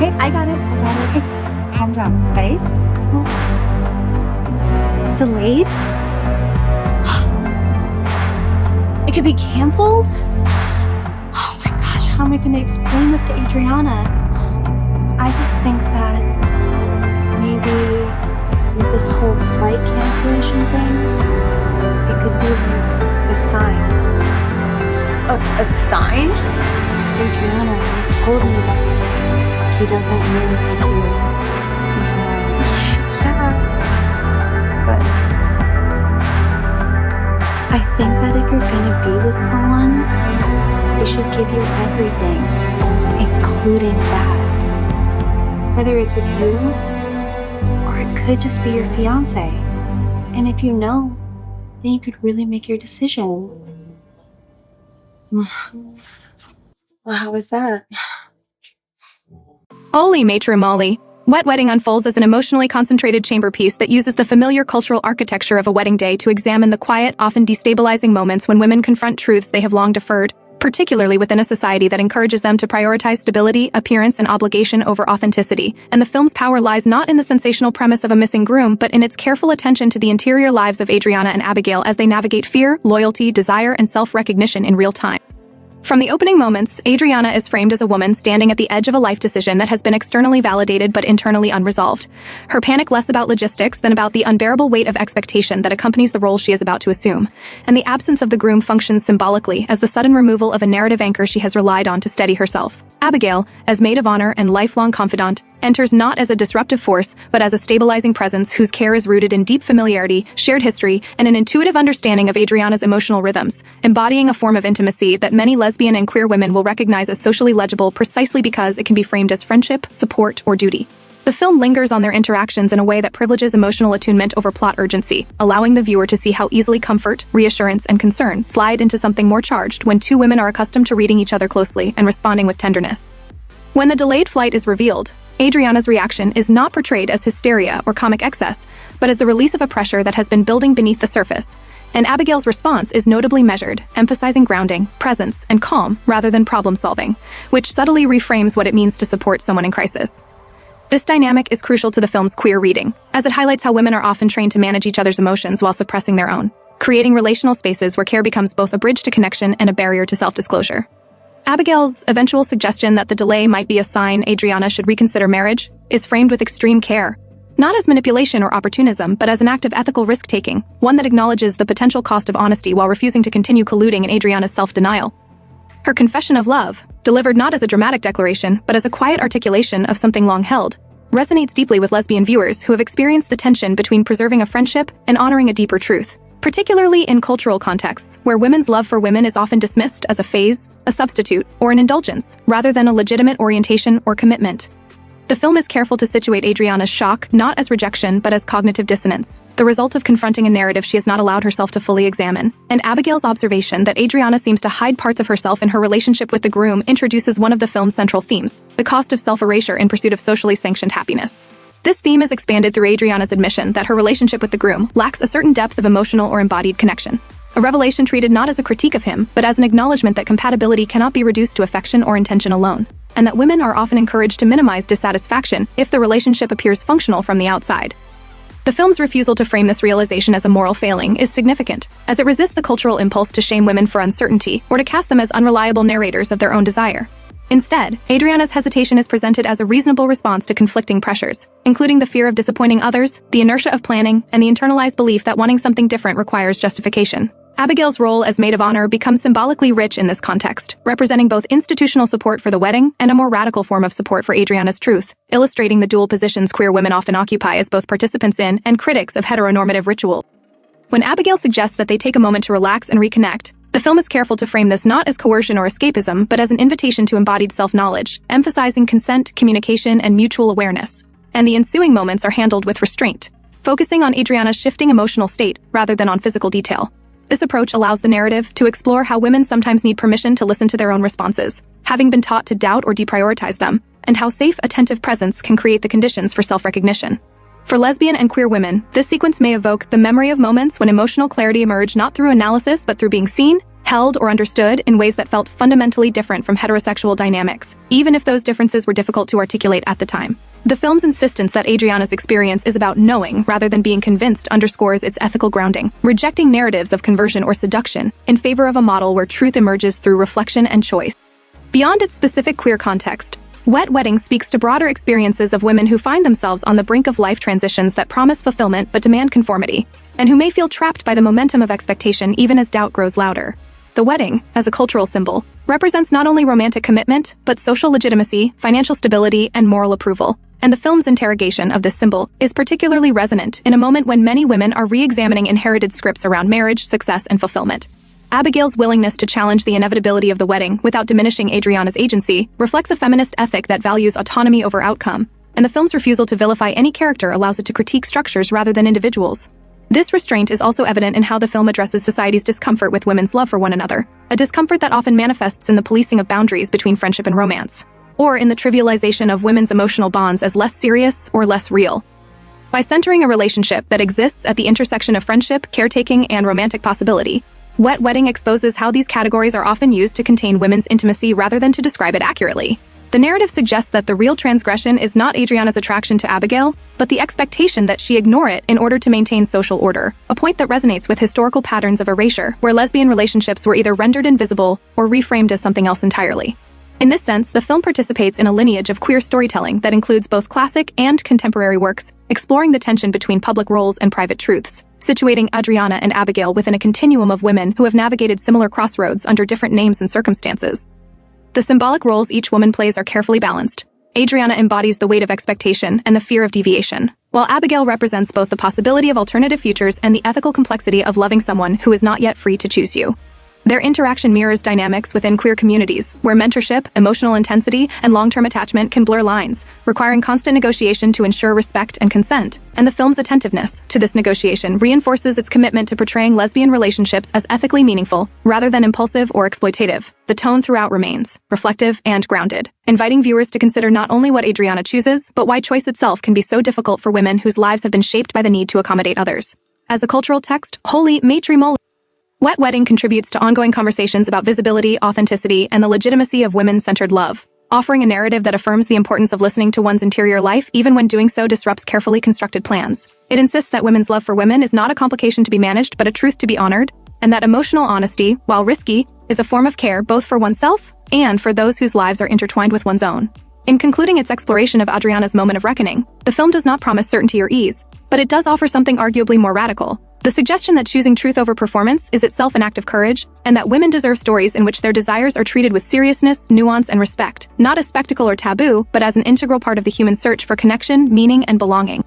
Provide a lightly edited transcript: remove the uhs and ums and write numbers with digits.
Okay, I got it. Okay, calm down. Face. Delayed? It could be canceled? Oh my gosh, how am I gonna explain this to Adriana? I just think that maybe with this whole flight cancellation thing, it could be like a sign. A sign? Adriana, you've told me that he doesn't really make you Yeah. But I think that if you're gonna be with someone, they should give you everything, including that. Whether it's with you, or it could just be your fiance. And if you know, then you could really make your decision. well, how was that? Holy matrimony. Wet Wedding unfolds as an emotionally concentrated chamber piece that uses the familiar cultural architecture of a wedding day to examine the quiet, often destabilizing moments when women confront truths they have long deferred, particularly within a society that encourages them to prioritize stability, appearance, and obligation over authenticity. And the film's power lies not in the sensational premise of a missing groom, but in its careful attention to the interior lives of Adriana and Abigail as they navigate fear, loyalty, desire, and self-recognition in real time. From the opening moments, Adriana is framed as a woman standing at the edge of a life decision that has been externally validated but internally unresolved. Her panic less about logistics than about the unbearable weight of expectation that accompanies the role she is about to assume. And the absence of the groom functions symbolically as the sudden removal of a narrative anchor she has relied on to steady herself. Abigail, as maid of honor and lifelong confidant, enters not as a disruptive force, but as a stabilizing presence whose care is rooted in deep familiarity, shared history, and an intuitive understanding of Adriana's emotional rhythms, embodying a form of intimacy that many lesbian and queer women will recognize as socially legible precisely because it can be framed as friendship, support, or duty. The film lingers on their interactions in a way that privileges emotional attunement over plot urgency, allowing the viewer to see how easily comfort, reassurance, and concern slide into something more charged when two women are accustomed to reading each other closely and responding with tenderness. When the delayed flight is revealed, Adriana's reaction is not portrayed as hysteria or comic excess, but as the release of a pressure that has been building beneath the surface. And Abigail's response is notably measured, emphasizing grounding, presence, and calm rather than problem-solving, which subtly reframes what it means to support someone in crisis. This dynamic is crucial to the film's queer reading, as it highlights how women are often trained to manage each other's emotions while suppressing their own, creating relational spaces where care becomes both a bridge to connection and a barrier to self-disclosure. Abigail's eventual suggestion that the delay might be a sign Adriana should reconsider marriage is framed with extreme care, not as manipulation or opportunism, but as an act of ethical risk-taking, one that acknowledges the potential cost of honesty while refusing to continue colluding in Adriana's self-denial. Her confession of love, delivered not as a dramatic declaration, but as a quiet articulation of something long held, resonates deeply with lesbian viewers who have experienced the tension between preserving a friendship and honoring a deeper truth, particularly in cultural contexts where women's love for women is often dismissed as a phase, a substitute, or an indulgence, rather than a legitimate orientation or commitment. The film is careful to situate Adriana's shock not as rejection but as cognitive dissonance, the result of confronting a narrative she has not allowed herself to fully examine. And Abigail's observation that Adriana seems to hide parts of herself in her relationship with the groom introduces one of the film's central themes, the cost of self-erasure in pursuit of socially sanctioned happiness. This theme is expanded through Adriana's admission that her relationship with the groom lacks a certain depth of emotional or embodied connection, a revelation treated not as a critique of him, but as an acknowledgement that compatibility cannot be reduced to affection or intention alone, and that women are often encouraged to minimize dissatisfaction if the relationship appears functional from the outside. The film's refusal to frame this realization as a moral failing is significant, as it resists the cultural impulse to shame women for uncertainty or to cast them as unreliable narrators of their own desire. Instead, Adriana's hesitation is presented as a reasonable response to conflicting pressures, including the fear of disappointing others, the inertia of planning, and the internalized belief that wanting something different requires justification. Abigail's role as maid of honor becomes symbolically rich in this context, representing both institutional support for the wedding and a more radical form of support for Adriana's truth, illustrating the dual positions queer women often occupy as both participants in and critics of heteronormative ritual. When Abigail suggests that they take a moment to relax and reconnect, the film is careful to frame this not as coercion or escapism, but as an invitation to embodied self-knowledge, emphasizing consent, communication, and mutual awareness. And the ensuing moments are handled with restraint, focusing on Adriana's shifting emotional state rather than on physical detail. This approach allows the narrative to explore how women sometimes need permission to listen to their own responses, having been taught to doubt or deprioritize them, and how safe, attentive presence can create the conditions for self-recognition. For lesbian and queer women, this sequence may evoke the memory of moments when emotional clarity emerged not through analysis but through being seen, held or understood in ways that felt fundamentally different from heterosexual dynamics, even if those differences were difficult to articulate at the time. The film's insistence that Adriana's experience is about knowing rather than being convinced underscores its ethical grounding, rejecting narratives of conversion or seduction in favor of a model where truth emerges through reflection and choice. Beyond its specific queer context, Wet Wedding speaks to broader experiences of women who find themselves on the brink of life transitions that promise fulfillment but demand conformity, and who may feel trapped by the momentum of expectation even as doubt grows louder. The wedding, as a cultural symbol, represents not only romantic commitment, but social legitimacy, financial stability, and moral approval. And the film's interrogation of this symbol is particularly resonant in a moment when many women are re-examining inherited scripts around marriage, success, and fulfillment. Abigail's willingness to challenge the inevitability of the wedding without diminishing Adriana's agency reflects a feminist ethic that values autonomy over outcome, and the film's refusal to vilify any character allows it to critique structures rather than individuals. This restraint is also evident in how the film addresses society's discomfort with women's love for one another, a discomfort that often manifests in the policing of boundaries between friendship and romance, or in the trivialization of women's emotional bonds as less serious or less real. By centering a relationship that exists at the intersection of friendship, caretaking, and romantic possibility, Wet Wedding exposes how these categories are often used to contain women's intimacy rather than to describe it accurately. The narrative suggests that the real transgression is not Adriana's attraction to Abigail, but the expectation that she ignore it in order to maintain social order, a point that resonates with historical patterns of erasure, where lesbian relationships were either rendered invisible or reframed as something else entirely. In this sense, the film participates in a lineage of queer storytelling that includes both classic and contemporary works, exploring the tension between public roles and private truths, situating Adriana and Abigail within a continuum of women who have navigated similar crossroads under different names and circumstances. The symbolic roles each woman plays are carefully balanced. Adriana embodies the weight of expectation and the fear of deviation, while Abigail represents both the possibility of alternative futures and the ethical complexity of loving someone who is not yet free to choose you. Their interaction mirrors dynamics within queer communities, where mentorship, emotional intensity, and long-term attachment can blur lines, requiring constant negotiation to ensure respect and consent. And the film's attentiveness to this negotiation reinforces its commitment to portraying lesbian relationships as ethically meaningful, rather than impulsive or exploitative. The tone throughout remains reflective and grounded, inviting viewers to consider not only what Adriana chooses, but why choice itself can be so difficult for women whose lives have been shaped by the need to accommodate others. As a cultural text, holy matrimony. Wet Wedding contributes to ongoing conversations about visibility, authenticity, and the legitimacy of women-centered love, offering a narrative that affirms the importance of listening to one's interior life even when doing so disrupts carefully constructed plans. It insists that women's love for women is not a complication to be managed but a truth to be honored, and that emotional honesty, while risky, is a form of care both for oneself and for those whose lives are intertwined with one's own. In concluding its exploration of Adriana's moment of reckoning, the film does not promise certainty or ease, but it does offer something arguably more radical. The suggestion that choosing truth over performance is itself an act of courage, and that women deserve stories in which their desires are treated with seriousness, nuance, and respect, not as spectacle or taboo, but as an integral part of the human search for connection, meaning, and belonging.